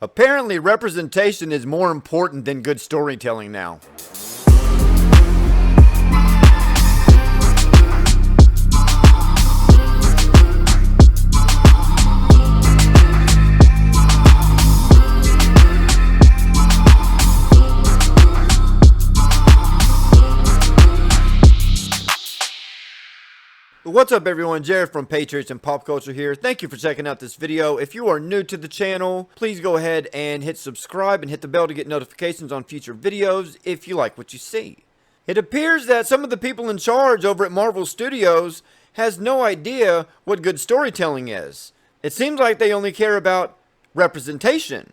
Apparently, representation is more important than good storytelling now. What's up everyone, Jared from Patriots and Pop Culture here. Thank you for checking out this video. If you are new to the channel, please go ahead and hit subscribe and hit the bell to get notifications on future videos if you like what you see. It appears that some of the people in charge over at Marvel Studios has no idea what good storytelling is. It seems like they only care about representation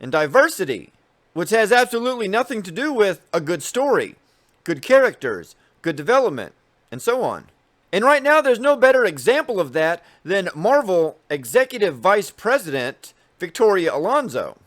and diversity, which has absolutely nothing to do with a good story, good characters, good development, and so on. And right now, there's no better example of that than Marvel Executive Vice President Victoria Alonso.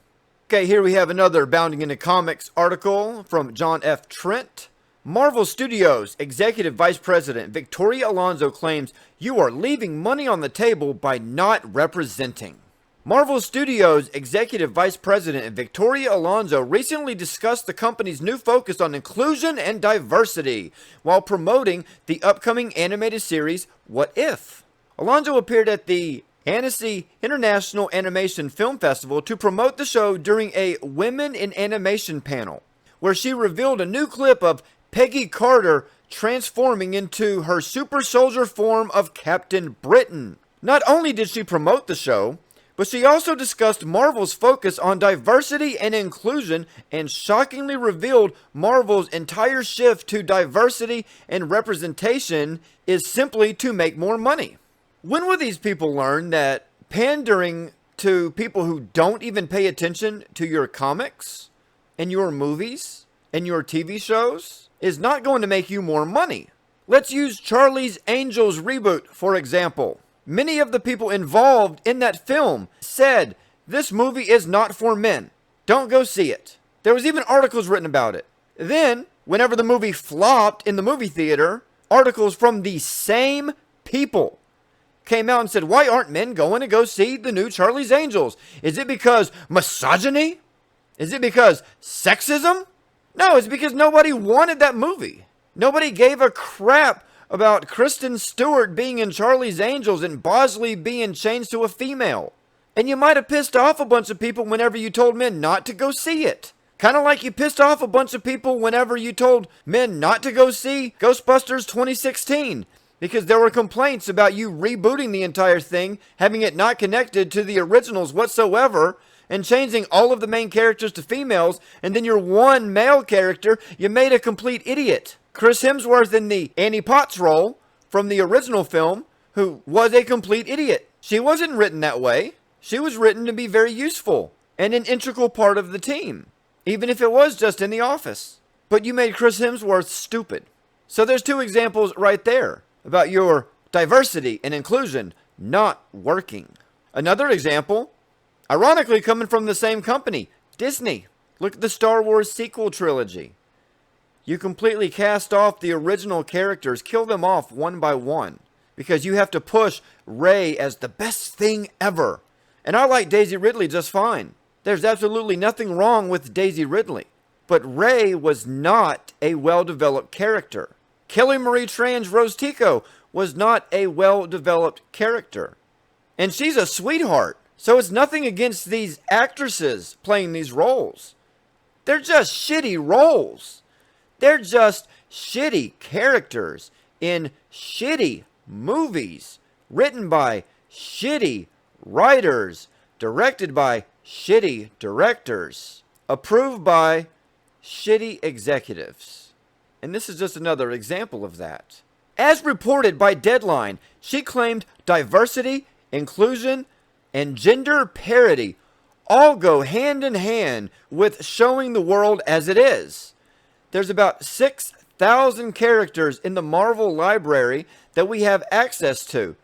Okay, here we have another Bounding into Comics article from John F. Trent. Marvel Studios Executive Vice President Victoria Alonso claims you are leaving money on the table by not representing. Marvel Studios Executive Vice President Victoria Alonso recently discussed the company's new focus on inclusion and diversity while promoting the upcoming animated series What If? Alonso appeared at the Annecy International Animation Film Festival to promote the show during a Women in Animation panel, where she revealed a new clip of Peggy Carter transforming into her super soldier form of Captain Britain. Not only did she promote the show, but she also discussed Marvel's focus on diversity and inclusion and shockingly revealed Marvel's entire shift to diversity and representation is simply to make more money. When will these people learn that pandering to people who don't even pay attention to your comics and your movies and your TV shows is not going to make you more money? Let's use Charlie's Angels reboot, for example. Many of the people involved in that film said, this movie is not for men. Don't go see it. There was even articles written about it. Then, whenever the movie flopped in the movie theater, articles from the same people came out and said, why aren't men going to go see the new Charlie's Angels? Is it because misogyny? Is it because sexism? No, it's because nobody wanted that movie. Nobody gave a crap about Kristen Stewart being in Charlie's Angels and Bosley being changed to a female. And you might have pissed off a bunch of people whenever you told men not to go see it. Kind of like you pissed off a bunch of people whenever you told men not to go see Ghostbusters 2016. Because there were complaints about you rebooting the entire thing, having it not connected to the originals whatsoever, and changing all of the main characters to females, and then your one male character, you made a complete idiot. Chris Hemsworth in the Annie Potts role from the original film, who was a complete idiot. She wasn't written that way. She was written to be very useful and an integral part of the team, even if it was just in the office. But you made Chris Hemsworth stupid. So there's two examples right there about your diversity and inclusion not working. Another example, ironically coming from the same company, Disney. Look at the Star Wars sequel trilogy. You completely cast off the original characters, kill them off one by one, because you have to push Rey as the best thing ever. And I like Daisy Ridley just fine. There's absolutely nothing wrong with Daisy Ridley. But Rey was not a well-developed character. Kelly Marie Tran's Rose Tico was not a well-developed character. And she's a sweetheart. So it's nothing against these actresses playing these roles. They're just shitty roles. They're just shitty characters in shitty movies, written by shitty writers, directed by shitty directors, approved by shitty executives. And this is just another example of that. As reported by Deadline, she claimed diversity, inclusion, and gender parity all go hand in hand with showing the world as it is. There's about 6,000 characters in the Marvel library that we have access to.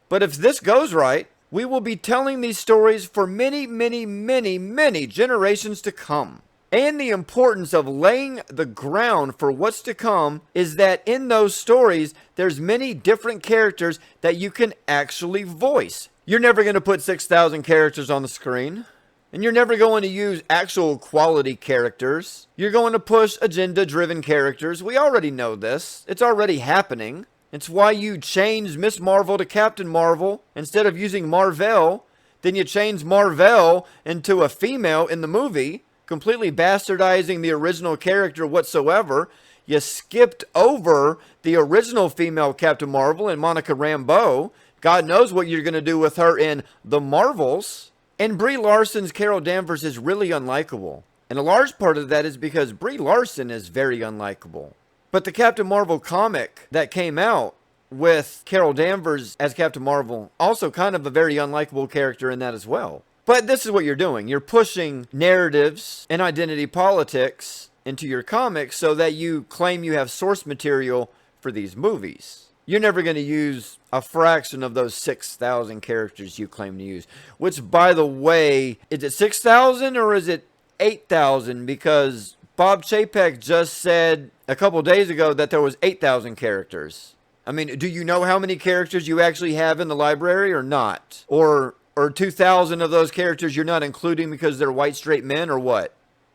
But if this goes right, we will be telling these stories for many, many, many, many generations to come. And the importance of laying the ground for what's to come is that in those stories, there's many different characters that you can actually voice. You're never going to put 6,000 characters on the screen. And you're never going to use actual quality characters. You're going to push agenda-driven characters. We already know this. It's already happening. It's why you changed Miss Marvel to Captain Marvel instead of using Marvel. Then you changed Marvel into a female in the movie, completely bastardizing the original character whatsoever. You skipped over the original female Captain Marvel and Monica Rambeau. God knows what you're going to do with her in The Marvels. And Brie Larson's Carol Danvers is really unlikable. And a large part of that is because Brie Larson is very unlikable. But the Captain Marvel comic that came out with Carol Danvers as Captain Marvel, also kind of a very unlikable character in that as well. But this is what you're doing. You're pushing narratives and identity politics into your comics so that you claim you have source material for these movies. You're never going to use a fraction of those 6,000 characters you claim to use. Which, by the way, is it 6,000 or is it 8,000? Because Bob Chapek just said a couple days ago that there was 8,000 characters. I mean, do you know how many characters you actually have in the library or not? Or 2,000 of those characters you're not including because they're white straight men or what?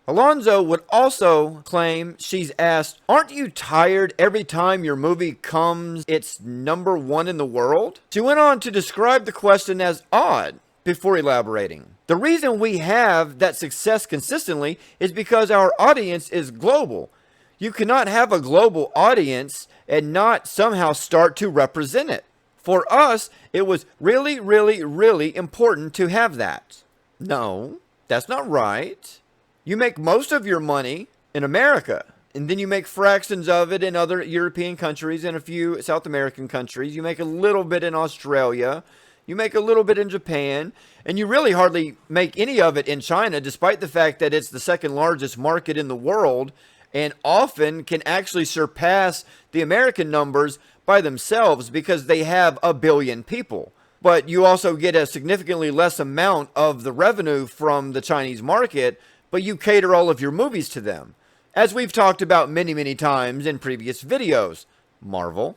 Alonso would also claim she's asked, aren't you tired every time your movie comes it's #1 in the world? She went on to describe the question as odd before elaborating. The reason we have that success consistently is because our audience is global. You cannot have a global audience and not somehow start to represent it. For us, it was really, really, really important to have that. No, that's not right. You make most of your money in America, and then you make fractions of it in other European countries and a few South American countries. You make a little bit in Australia. You make a little bit in Japan, and you really hardly make any of it in China, despite the fact that it's the second largest market in the world and often can actually surpass the American numbers by themselves because they have 1 billion people. But you also get a significantly less amount of the revenue from the Chinese market, but you cater all of your movies to them. As we've talked about many, many times in previous videos, Marvel.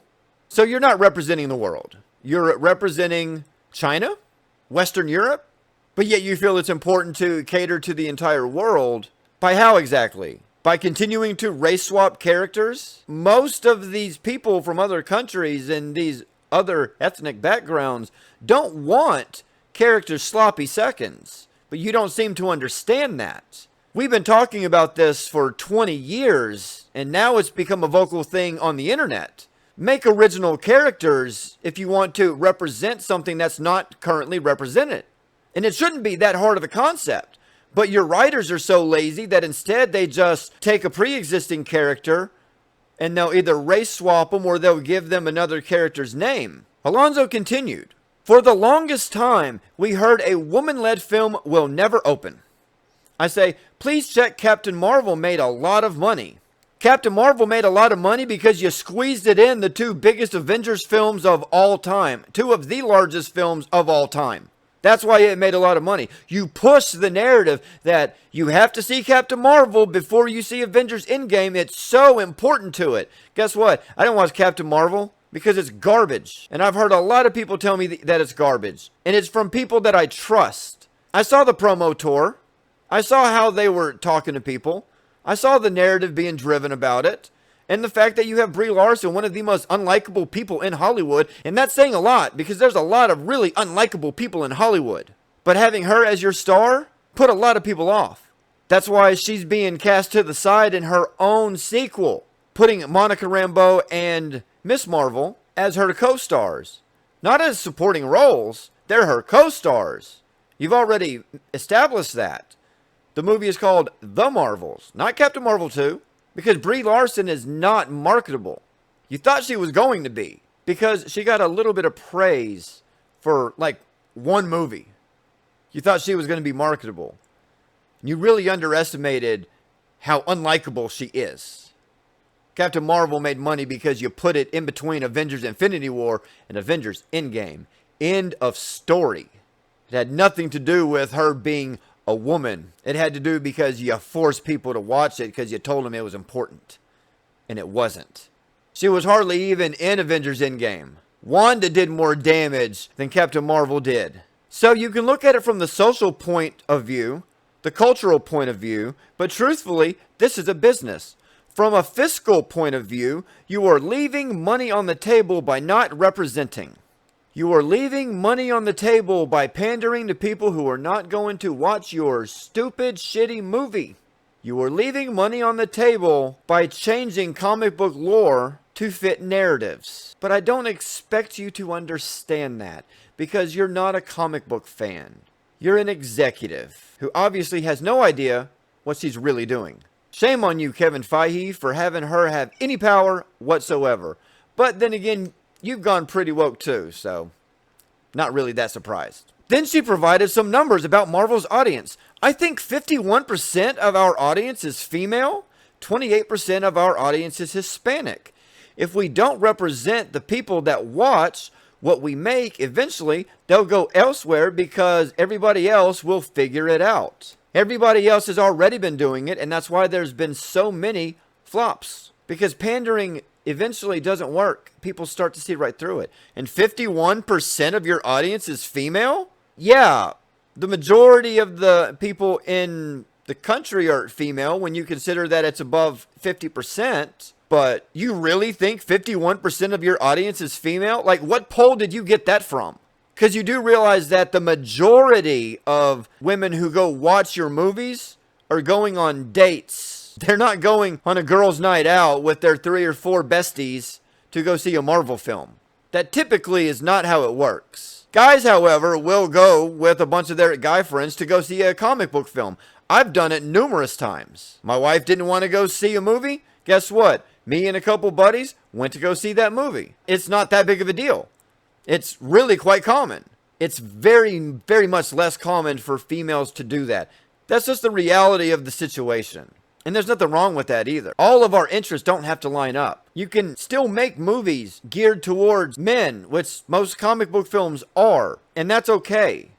So you're not representing the world. You're representing China, Western Europe, but yet you feel it's important to cater to the entire world. By how exactly? By continuing to race swap characters? Most of these people from other countries and these other ethnic backgrounds don't want characters sloppy seconds, but you don't seem to understand that. We've been talking about this for 20 years, and now it's become a vocal thing on the internet. Make original characters if you want to represent something that's not currently represented. And it shouldn't be that hard of a concept. But your writers are so lazy that instead they just take a pre-existing character and they'll either race swap them or they'll give them another character's name. Alonso continued, for the longest time, we heard a woman-led film will never open. I say, please check Captain Marvel made a lot of money. Captain Marvel made a lot of money because you squeezed it in the 2 biggest Avengers films of all time. 2 of the largest films of all time. That's why it made a lot of money. You push the narrative that you have to see Captain Marvel before you see Avengers Endgame. It's so important to it. Guess what? I don't watch Captain Marvel because it's garbage. And I've heard a lot of people tell me that it's garbage. And it's from people that I trust. I saw the promo tour. I saw how they were talking to people. I saw the narrative being driven about it. And the fact that you have Brie Larson, one of the most unlikable people in Hollywood. And that's saying a lot because there's a lot of really unlikable people in Hollywood. But having her as your star put a lot of people off. That's why she's being cast to the side in her own sequel. Putting Monica Rambeau and Miss Marvel as her co-stars. Not as supporting roles. They're her co-stars. You've already established that. The movie is called The Marvels, not Captain Marvel 2. Because Brie Larson is not marketable. You thought she was going to be. Because she got a little bit of praise for like 1 movie. You thought she was going to be marketable. You really underestimated how unlikable she is. Captain Marvel made money because you put it in between Avengers Infinity War and Avengers Endgame. End of story. It had nothing to do with her being a woman. It had to do because you forced people to watch it because you told them it was important. And it wasn't. She was hardly even in Avengers Endgame. Wanda did more damage than Captain Marvel did. So you can look at it from the social point of view, the cultural point of view, but truthfully, this is a business. From a fiscal point of view, you are leaving money on the table by not representing. You are leaving money on the table by pandering to people who are not going to watch your stupid, shitty movie. You are leaving money on the table by changing comic book lore to fit narratives. But I don't expect you to understand that, because you're not a comic book fan. You're an executive who obviously has no idea what she's really doing. Shame on you, Kevin Feige, for having her have any power whatsoever. But then again, you've gone pretty woke too, so not really that surprised. Then she provided some numbers about Marvel's audience. I think 51% of our audience is female, 28% of our audience is Hispanic. If we don't represent the people that watch what we make, eventually they'll go elsewhere because everybody else will figure it out. Everybody else has already been doing it, and that's why there's been so many flops. Because pandering eventually doesn't work. People start to see right through it. And 51% of your audience is female? Yeah, the majority of the people in the country are female when you consider that it's above 50%. But you really think 51% of your audience is female? Like, what poll did you get that from? Because you do realize that the majority of women who go watch your movies are going on dates. They're not going on a girls' night out with their 3 or 4 besties to go see a Marvel film. That typically is not how it works. Guys, however, will go with a bunch of their guy friends to go see a comic book film. I've done it numerous times. My wife didn't want to go see a movie. Guess what? Me and a couple buddies went to go see that movie. It's not that big of a deal. It's really quite common. It's very, very much less common for females to do that. That's just the reality of the situation. And there's nothing wrong with that either. All of our interests don't have to line up. You can still make movies geared towards men, which most comic book films are, and that's okay.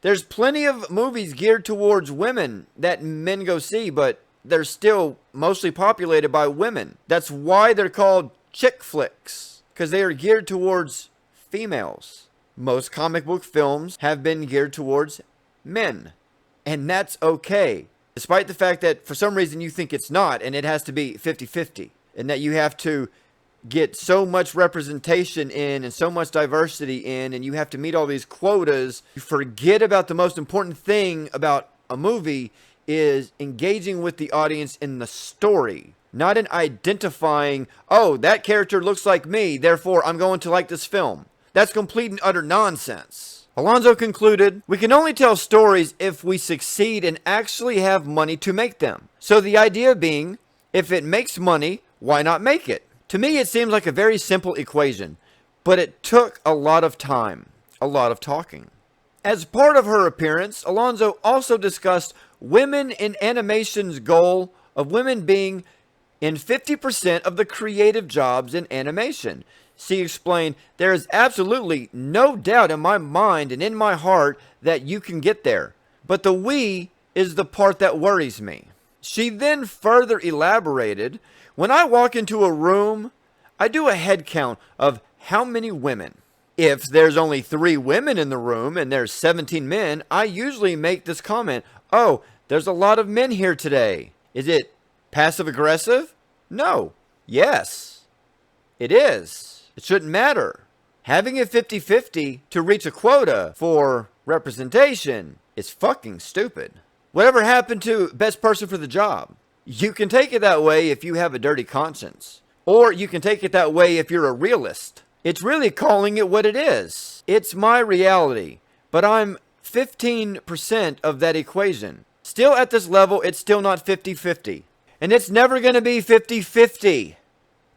There's plenty of movies geared towards women that men go see, but they're still mostly populated by women. That's why they're called chick flicks, because they are geared towards females. Most comic book films have been geared towards men, and that's okay. Despite the fact that for some reason you think it's not, and it has to be 50-50, and that you have to get so much representation in and so much diversity in, and you have to meet all these quotas, you forget about the most important thing about a movie is engaging with the audience in the story, not in identifying, oh, that character looks like me, therefore I'm going to like this film. That's complete and utter nonsense. Alonso concluded, we can only tell stories if we succeed and actually have money to make them. So the idea being, if it makes money, why not make it? To me, it seems like a very simple equation, but it took a lot of time, a lot of talking. As part of her appearance, Alonso also discussed women in animation's goal of women being in 50% of the creative jobs in animation. She explained, there is absolutely no doubt in my mind and in my heart that you can get there. But the we is the part that worries me. She then further elaborated, when I walk into a room, I do a head count of how many women. If there's only 3 women in the room and there's 17 men, I usually make this comment, oh, there's a lot of men here today. Is it passive aggressive? No. Yes. It is. It shouldn't matter. Having it 50-50 to reach a quota for representation is fucking stupid. Whatever happened to best person for the job? You can take it that way if you have a dirty conscience. Or you can take it that way if you're a realist. It's really calling it what it is. It's my reality. But I'm 15% of that equation. Still at this level, it's still not 50-50. And it's never going to be 50-50.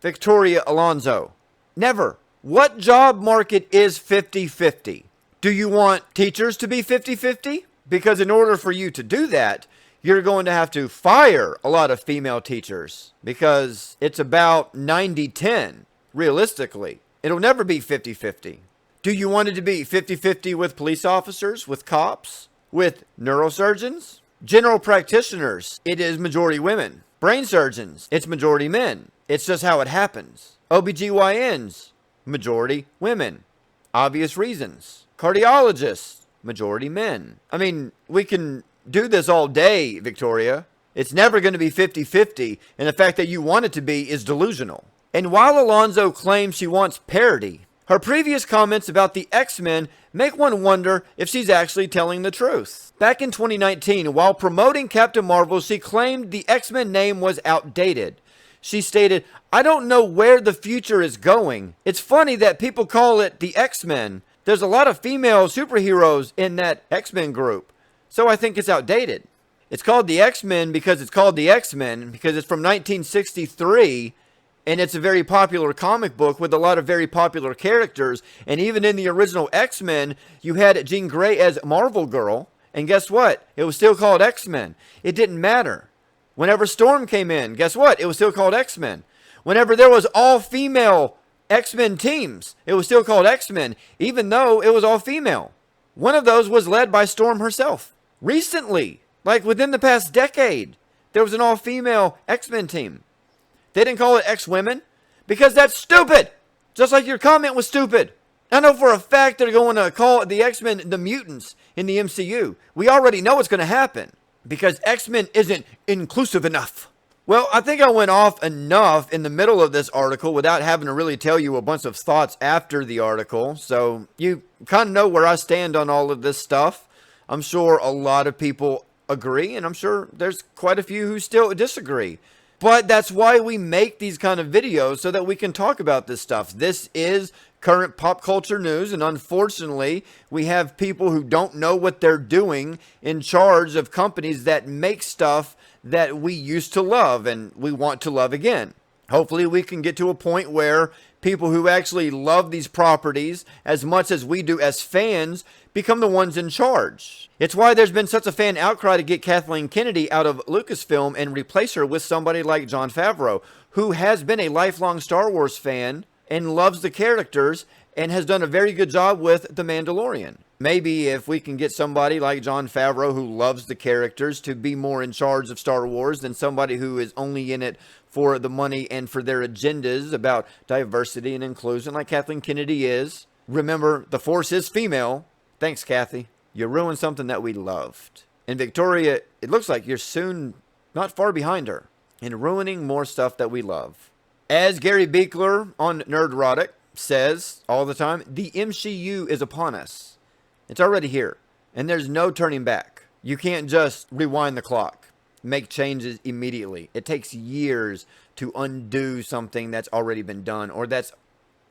Victoria Alonso. Never. What job market is 50-50? Do you want teachers to be 50-50? Because in order for you to do that, you're going to have to fire a lot of female teachers. Because it's about 90-10, realistically. It'll never be 50-50. Do you want it to be 50-50 with police officers, with cops, with neurosurgeons? General practitioners, it is majority women. Brain surgeons, it's majority men. It's just how it happens. OBGYNs, majority women. Obvious reasons. Cardiologists, majority men. I mean, we can do this all day, Victoria. It's never going to be 50-50, and the fact that you want it to be is delusional. And while Alonso claims she wants parity, her previous comments about the X-Men make one wonder if she's actually telling the truth. Back in 2019, while promoting Captain Marvel, she claimed the X-Men name was outdated. She stated, "I don't know where the future is going. It's funny that people call it the X-Men. There's a lot of female superheroes in that X-Men group, so I think it's outdated. It's called the X-Men because it's called the X-Men, because it's from 1963, and it's a very popular comic book with a lot of very popular characters. And even in the original X-Men, you had Jean Grey as Marvel Girl, and guess what? It was still called X-Men. It didn't matter. Whenever Storm came in, guess what? It was still called X-Men. Whenever there was all-female X-Men teams, it was still called X-Men, even though it was all-female. One of those was led by Storm herself. Recently, like within the past decade, there was an all-female X-Men team. They didn't call it X-Women because that's stupid. Just like your comment was stupid. I know for a fact they're going to call the X-Men the mutants in the MCU. We already know what's going to happen because X-Men isn't inclusive enough. Well, I think I went off enough in the middle of this article without having to really tell you a bunch of thoughts after the article. So you kind of know where I stand on all of this stuff. I'm sure a lot of people agree, and I'm sure there's quite a few who still disagree. But that's why we make these kind of videos, so that we can talk about this stuff. This is current pop culture news, and unfortunately, we have people who don't know what they're doing in charge of companies that make stuff that we used to love and we want to love again. Hopefully, we can get to a point where people who actually love these properties as much as we do as fans become the ones in charge. It's why there's been such a fan outcry to get Kathleen Kennedy out of Lucasfilm and replace her with somebody like Jon Favreau, who has been a lifelong Star Wars fan and loves the characters and has done a very good job with The Mandalorian. Maybe if we can get somebody like Jon Favreau who loves the characters to be more in charge of Star Wars than somebody who is only in it for the money and for their agendas about diversity and inclusion like Kathleen Kennedy is. Remember, the Force is female. Thanks, Kathy. You ruined something that we loved. And Victoria, it looks like you're soon not far behind her in ruining more stuff that we love. As Gary Beekler on Nerdrotic says all the time, the MCU is upon us. It's already here, and there's no turning back. You can't just rewind the clock, make changes immediately. It takes years to undo something that's already been done or that's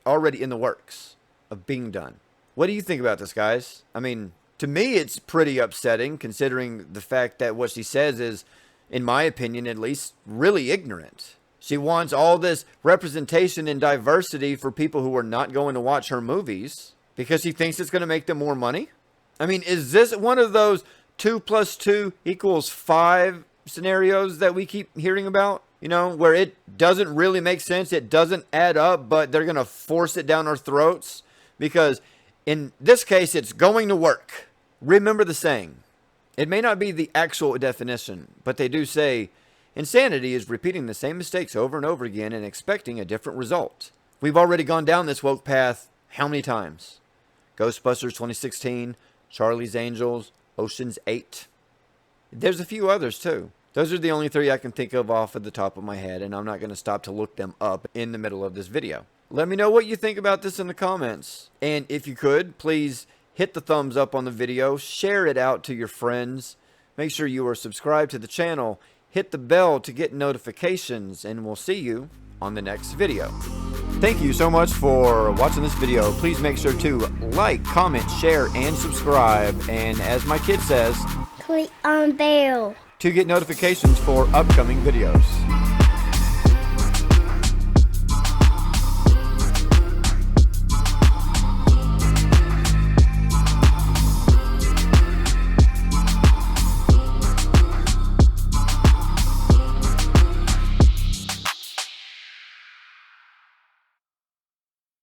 already in the works of being done. What do you think about this, guys? I mean, to me, it's pretty upsetting considering the fact that what she says is, in my opinion at least, really ignorant. She wants all this representation and diversity for people who are not going to watch her movies because she thinks it's going to make them more money. I mean, is this one of those 2 + 2 = 5 scenarios that we keep hearing about? You know, where it doesn't really make sense, it doesn't add up, but they're going to force it down our throats because in this case, it's going to work. Remember the saying. It may not be the actual definition, but they do say, insanity is repeating the same mistakes over and over again and expecting a different result. We've already gone down this woke path how many times? Ghostbusters 2016, Charlie's Angels, Ocean's 8. There's a few others too. Those are the only 3 I can think of off of the top of my head, and I'm not going to stop to look them up in the middle of this video. Let me know what you think about this in the comments. And if you could, please hit the thumbs up on the video, share it out to your friends, make sure you are subscribed to the channel, hit the bell to get notifications, and we'll see you on the next video. Thank you so much for watching this video. Please make sure to like, comment, share, and subscribe. And as my kid says, click on bell to get notifications for upcoming videos.